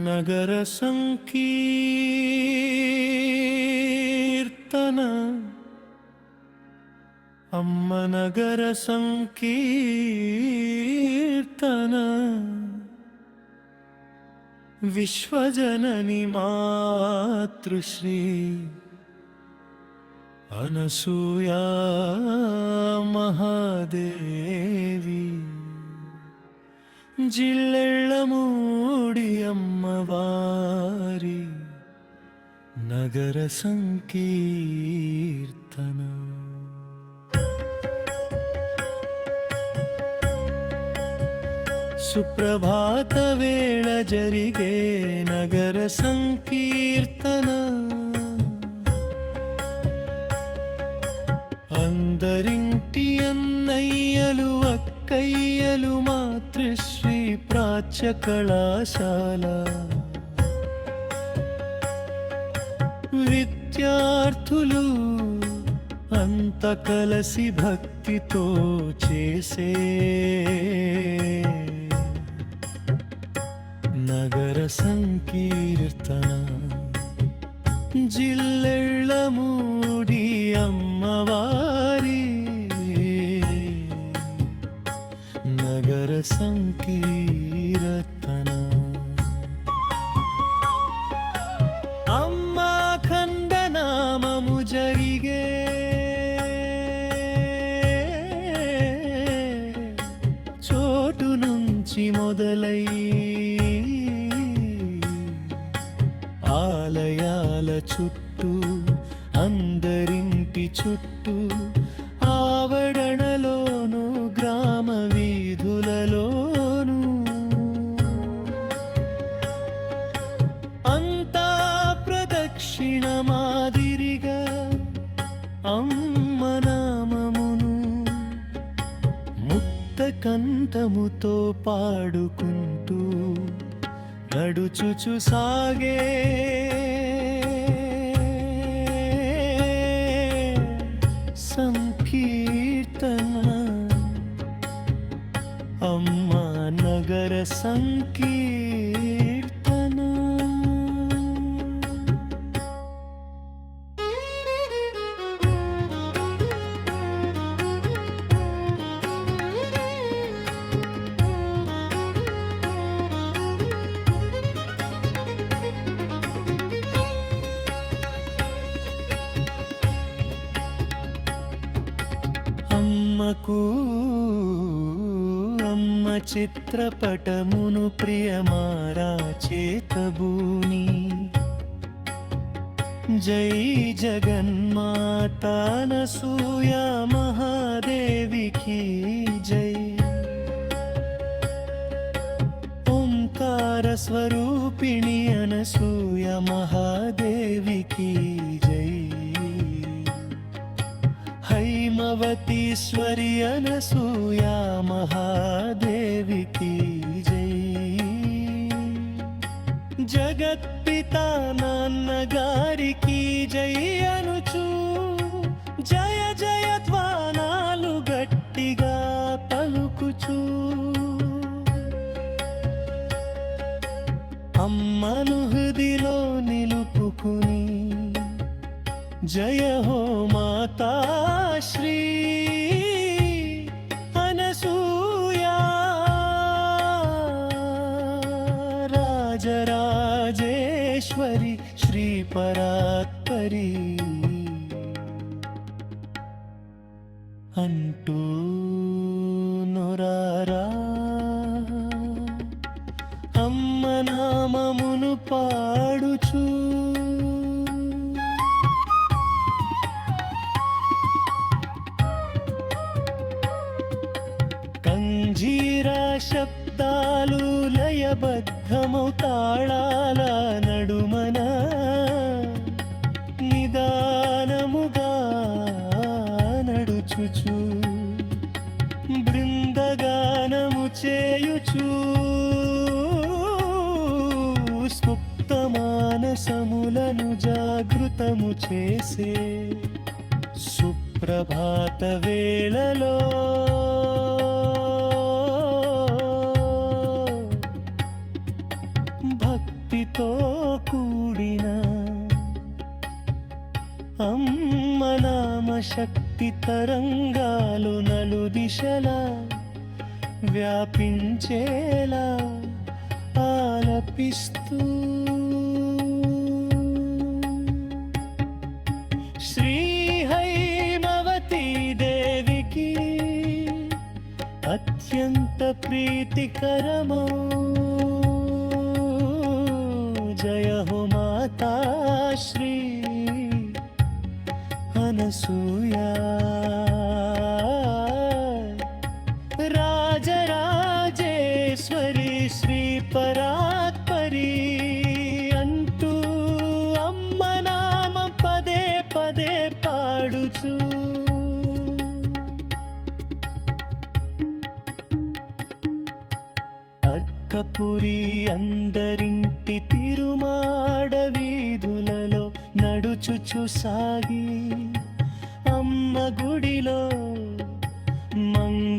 ನಗರ ಸಂಕೀರ್ತನ ಅಮ್ಮ ನಗರ ಸಂಕೀರ್ತನ ವಿಶ್ವಜನನಿ ಮಾತೃಶ್ರೀ ಅನಸೂಯಾ ಮಹಾದೇವಿ ಜಿಲ್ಲೆಳ್ಳಮೂಡಿ ಅಮ್ಮವಾರಿ ನಗರ ಸಂಕೀರ್ತನ ಸುಪ್ರಭಾತ ವೇಳ ಜರಿಗೆ ನಗರ ಸಂಕೀರ್ತನ అందరింటియన్నయ్యలు అక్కయ్యలు మాతృశ్రీ ప్రాచ్య కళాశాల విద్యార్థులు అంత కలసి భక్తితో చేసే నగర సంకీర్తన జిల్లెళ్ళమూడి అమ్మవారి నగర సంకీర్తన అమ్మా ఖండనామము జరిగే చోటు నుంచి మొదలై ఆలయాల చుట్టూ అందరింటి చుట్టూ ఆవరణలోను గ్రామ వీధులలోను అంతా ప్రదక్షిణ మాదిరిగా అమ్మ నామమును ముక్త కంఠముతో పాడుకుంటూ నడుచుచు సాగే సంకీర్తన అమ్మ నగర సంకీర్తన అమ్మకు అమ్మ చిత్రపటమును ప్రియమారా చేతబూని జై జగన్మాత అనసూయా మహాదేవికి జై ఓంకార స్వరూపిణి అనసూయ మహాదేవికి జై हैमवतीश्वरी अनसूया महादेविकी जय जगत्पिता नान्नगारिकी जय अनुचू जय जयध्वानालु गट्टिगा पलुकुचू अम्मनु हृदिलो निलुपुकुनी जय हो माता श्री अनसूया राजराजेश्वरी श्री परात्परी अंटू नोरारा अम्म नाममुनु पाडुचू కంజీరా శబ్దాలు లయబద్ధమౌ తాళాల నడుమన పాడుచు బృందగానము చేయుచు సుప్త మానసములను జాగృతము చేసే సుప్రభాత వేళలో భక్తితో కూడిన అమ్మ నామ శక్తి తరంగాలు నలుదిశలా వ్యాపించేలా ఆలపిస్తూ శ్రీ హైమవతీ దేవికి అత్యంత ప్రీతికరమో జయ హో మాతా శ్రీ అనసూయా రాజరాజేశ్వరి శ్రీ పరాత్పరి అంటూ అమ్మ నామం పదే పదే పాడుచు అర్కపురి అందరింటి తిరుమాడ వీధులలో నడుచుచు సాగి అమ్మ గుడిలో మంగళహారతితో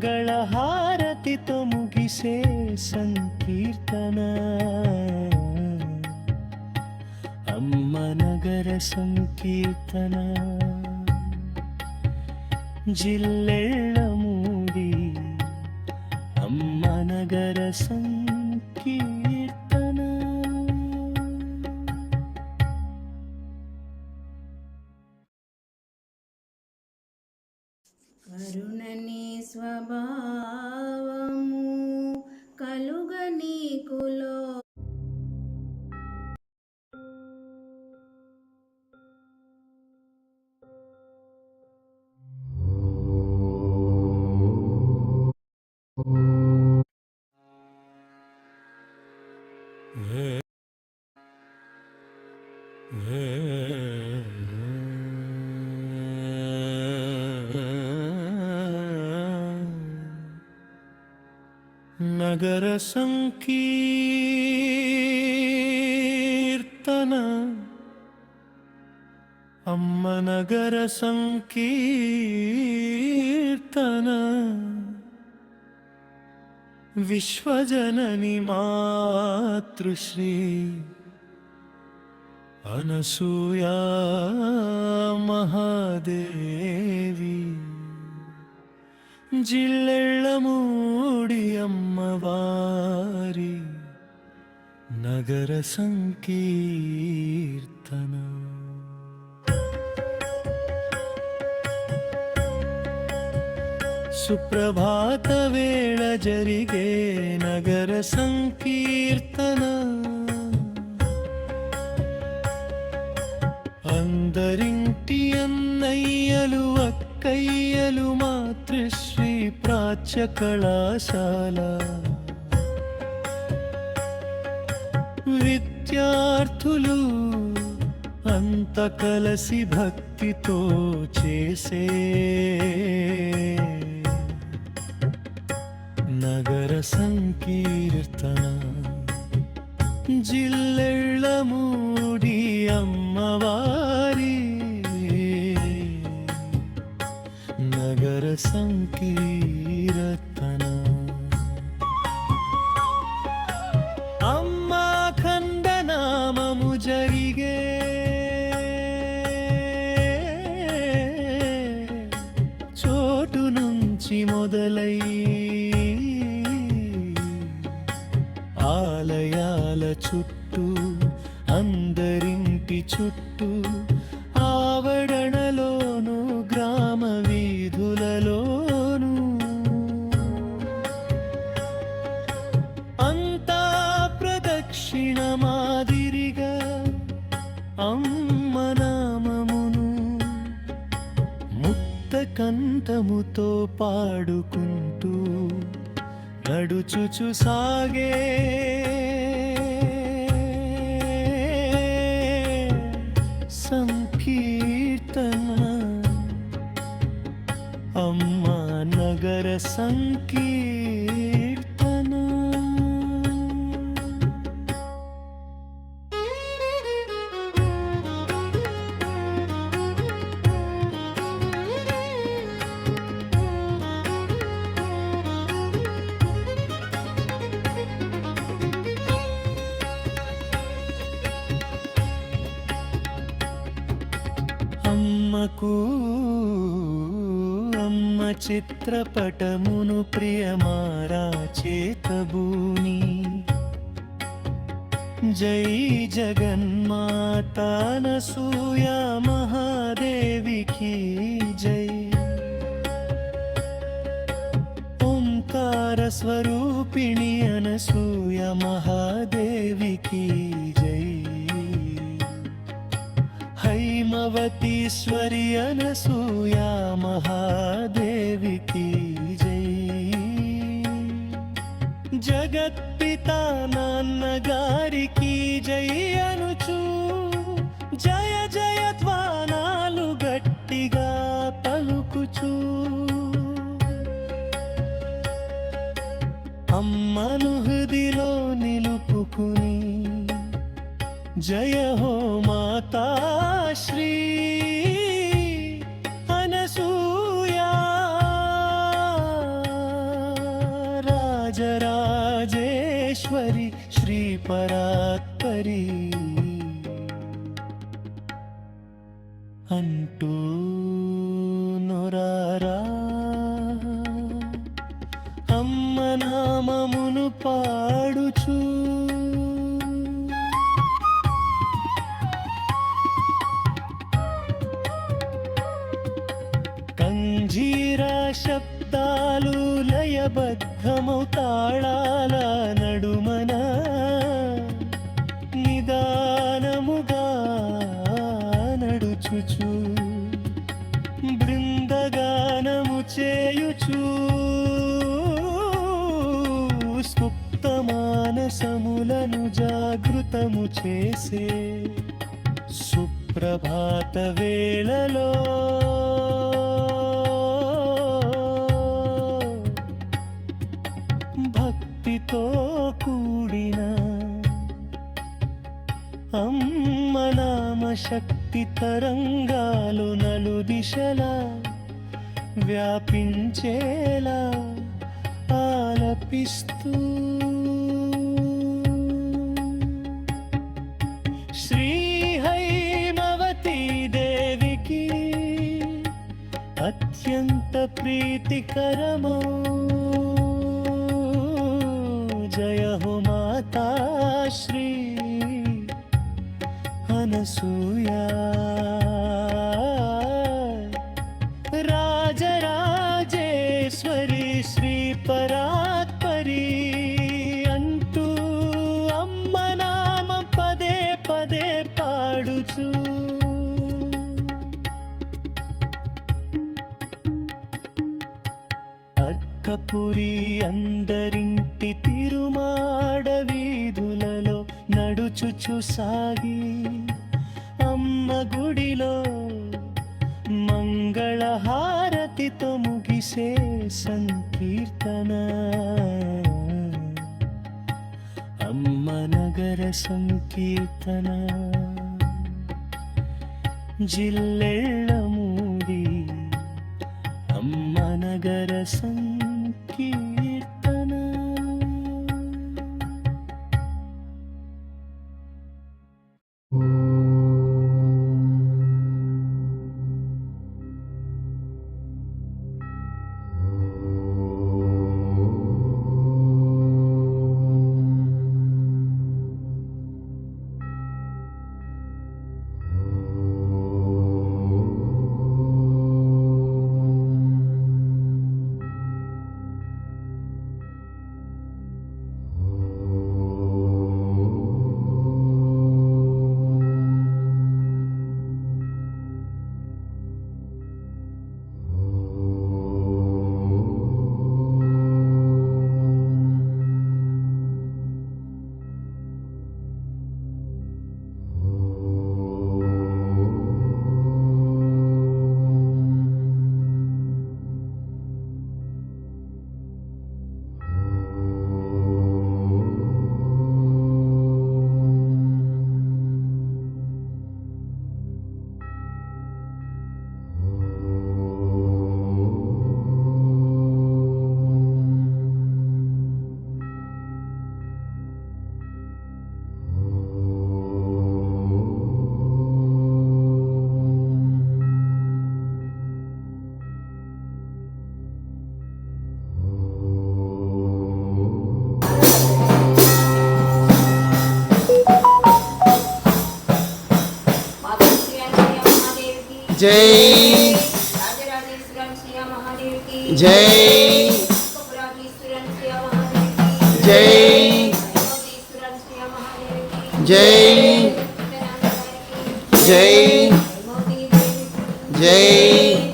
ముగిసే సంకీర్తన అమ్మ నగర సంకీర్తన జిల్లెళ్ళమూడి అమ్మ నగర సంకీర్తన. కరుణని స్వభావము కలుగ నీకులో నగర సంకీర్తన అమ్మ నగర సంకీర్తన విశ్వజనని మాతృశ్రీ అనసూయా మహాదేవి జిల్లెళ్ళమూడి అమ్మవారి నగర సంకీర్తన. సుప్రభాత వేళ జరిగే నగర సంకీర్తన అందరింటి అన్నయ్యలు అక్కయ్యలు మాతృశ్రీ ప్రాచ్య కళాశాల విద్యార్థులు అంత కలసి భక్తితో చేసే నగర సంకీర్తన జిల్లెళ్ళమూడి అమ్మవారి నగర సంకీర్తన. అమ్మా ఖండనామము జరిగే చోటు నుంచి మొదలై ఆలయాల చుట్టూ అందరింటి చుట్టూ ఆవరణలోను గ్రామ వీధులలోను అంతా ప్రదక్షిణ మాదిరిగా అమ్మ నామమును ముక్త కంఠముతో పాడుకుంటూ నడుచుచు సాగే సంకీర్తన అమ్మా నగర సంకీర్తన. అమ్మకు అమ్మ చిత్రపటమును ప్రియమారా చేతబూని, జై జగన్మాతా అనసూయ మహాదేవికి జై. ఓంకార స్వరూపిణి అనసూయ మహాదేవికి జై. హైమవతీశ్వరి అనసూయ మహాదేవికి జై. జగత్పితా నాన్నగారికి జై అనుచు జయ జయ ధ్వానాలు గట్టిగా పలుకుచు, అమ్మను హృదిలో నిలుపుకుని జయ హో మాతా శ్రీ అనసూయా రాజరాజేశ్వరి శ్రీ పరాత్పరి అంటూ నొరారా అమ్మ నామమును పాడుచు. కంజీరా శబ్దాలు లయబద్ధమౌ తాళాల నడుమన నిదానముగా నడుచుచు, బృందగానము చేయుచు సుప్త మానసములను జాగృతము చేసే సుప్రభాత వేళలో భక్తితో కూడిన అమ్మ నామ శక్తి తరంగాలు నలుదిశలా వ్యాపించేలా ఆలపిస్తూ శ్రీ హైమవతీ దేవికి అత్యంత ప్రీతికరమౌ జయ హో మాతా శ్రీ అనసూయా రాజరాజేశ్వరి శ్రీ పరాత్పరి అంటూ అమ్మ నామ పదే పదే పాడుచు అర్కపురి అందరింటి తిరుమాడ వీధులలో నడుచుచు సాగి అమ్మ గుడిలో మంగళహారతితో ముగిసే సంకీర్తన. అమ్మ నగర సంకీర్తన జిల్లెళ్ళ మూడి అమ్మ నగర సంకీర్తన. जय जय जय जय जय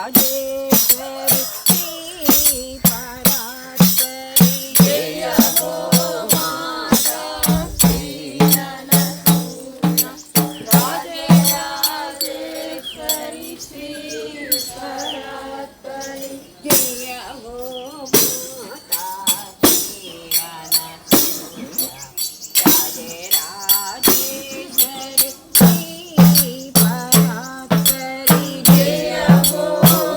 राजराजेश्वरी श्री परात्परी जय हो माता श्री अन्नपूर्णा राजराजेश्वरी श्री परात्परी जय हो माता श्री अन्नपूर्णा राजराजेश्वरी श्री परात्परी जय हो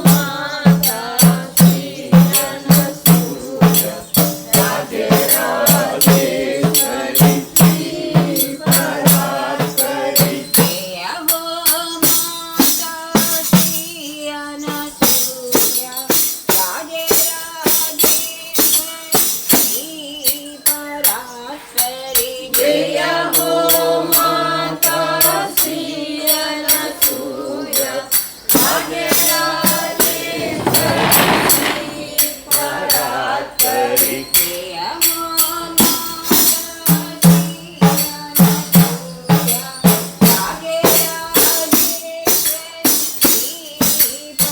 माता श्री अन्नपूर्णा राजराजेश्वरी श्री परात्परी जय हो माता श्री अन्नपूर्णा राजराजेश्वरी परात्परी जय हो माता श्री अन्नपूर्णा राजराजेश्वरी परात्परी जय हो माता श्री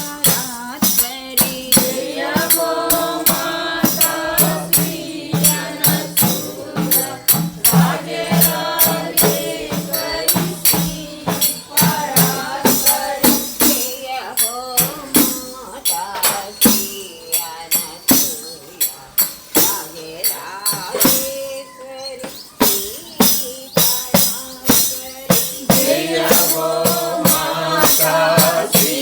परात्परी जय हो माता श्री अन्नपूर्णा राजराजेश्वरी श्री परात्परी जय हो माता श्री अन्नपूर्णा राजराजेश्वरी श्री परात्परी जय हो माता श्री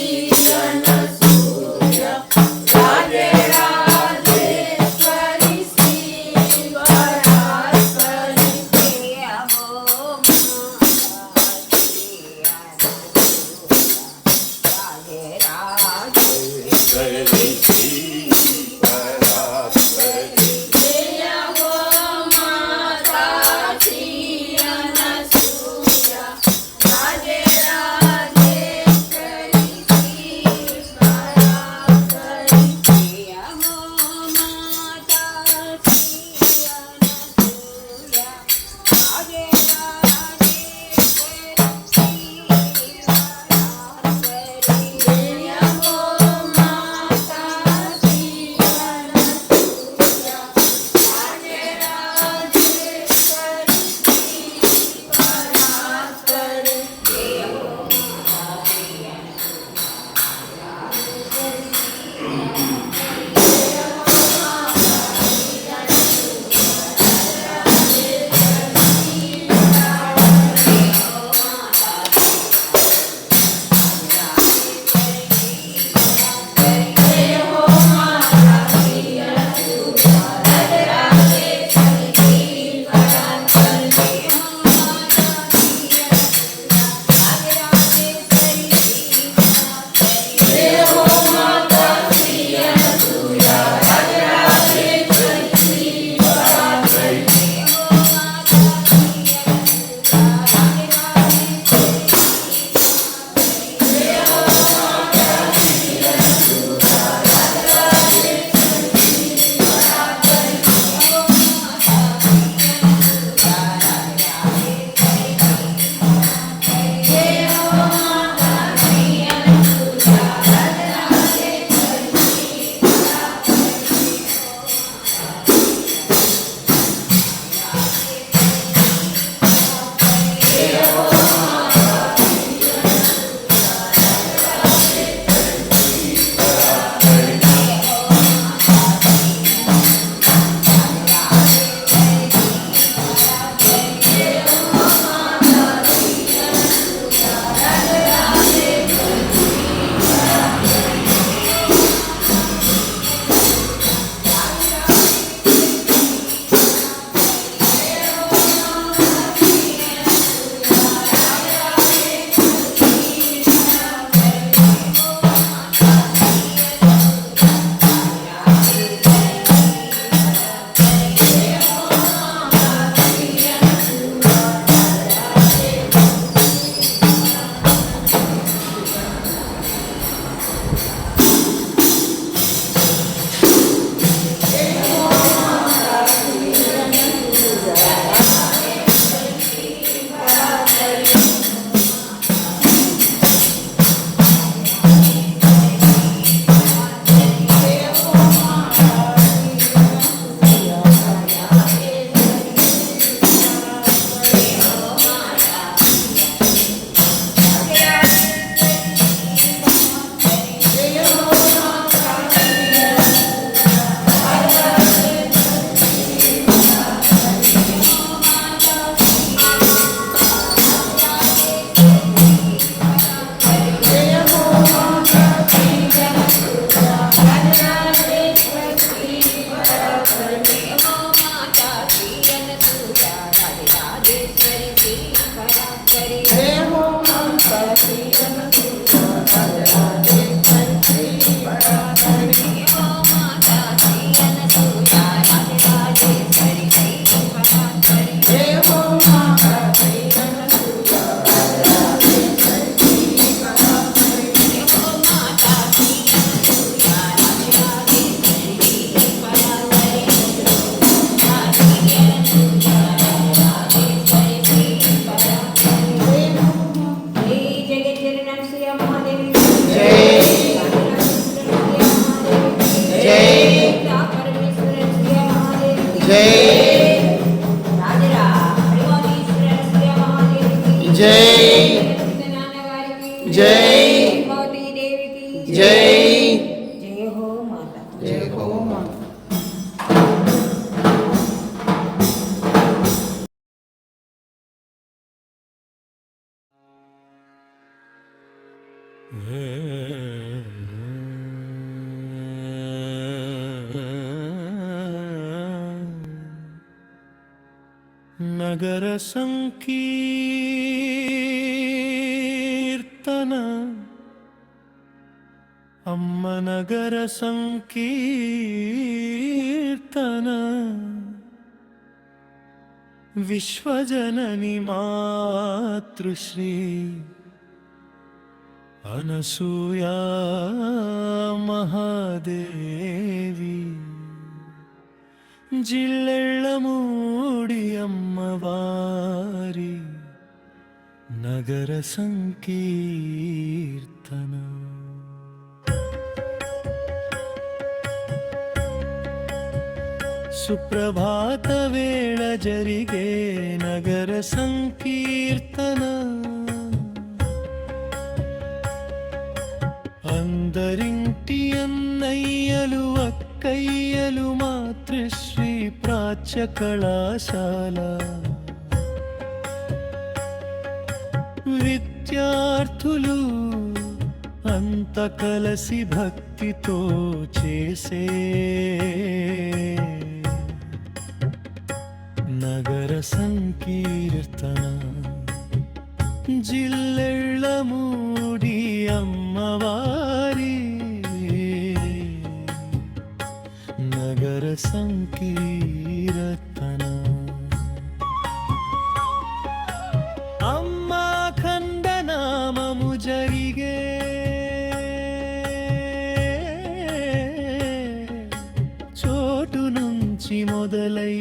अन्नपूर्णा राजराजेश्वरी श्री परात्परी जय हो माता श्री राजराजेश्वरी श्री परात्परी जय हो माता श्री अन्नपूर्णा राजराजेश्वरी श्री परात्परी जय हो माता श्री अन्नपूर्णा राजराजेश्वरी श्री परात्परी जय हो माता జై జయ హో మాత. జై హో మాత. నగర సంకీర్తన అమ్మ నగర సంకీర్తన విశ్వజనని మాతృశ్రీ అనసూయా మహాదేవి జిల్లెళ్ళమూడి అమ్మవారి నగర సంకీర్తన సుప్రభాత వేళ జరిగే నగర సంకీర్తన అందరింటి అన్నయ్యలు అక్కయ్యలు మాతృశ్రీ ప్రాచ్య కళాశాల విద్యార్థులు అంత కలసి భక్తితో చేసే నగర సంకీర్తన జిల్లెళ్ళమూడి అమ్మవారి నగర సంకీర్తన అమ్మా ఖండనామము జరిగే చోటు నుంచి మొదలై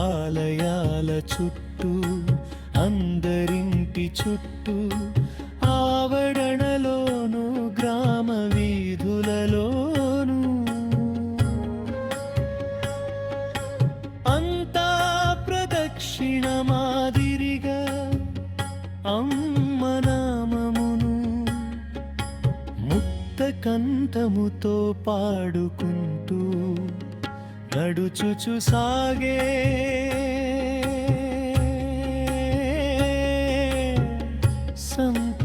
ఆలయాల చుట్టూ అందరింటి చుట్టూ ఆవరణలోను గ్రామ వీధులలోను అంతా ప్రదక్షిణ మాదిరిగా అమ్మ నామమును ముక్త కంఠముతో పాడుకుంటూ నడుచుచు సాగే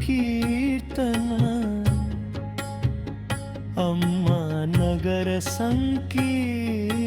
సంకీర్తన అమ్మ నగర సంకీర్తన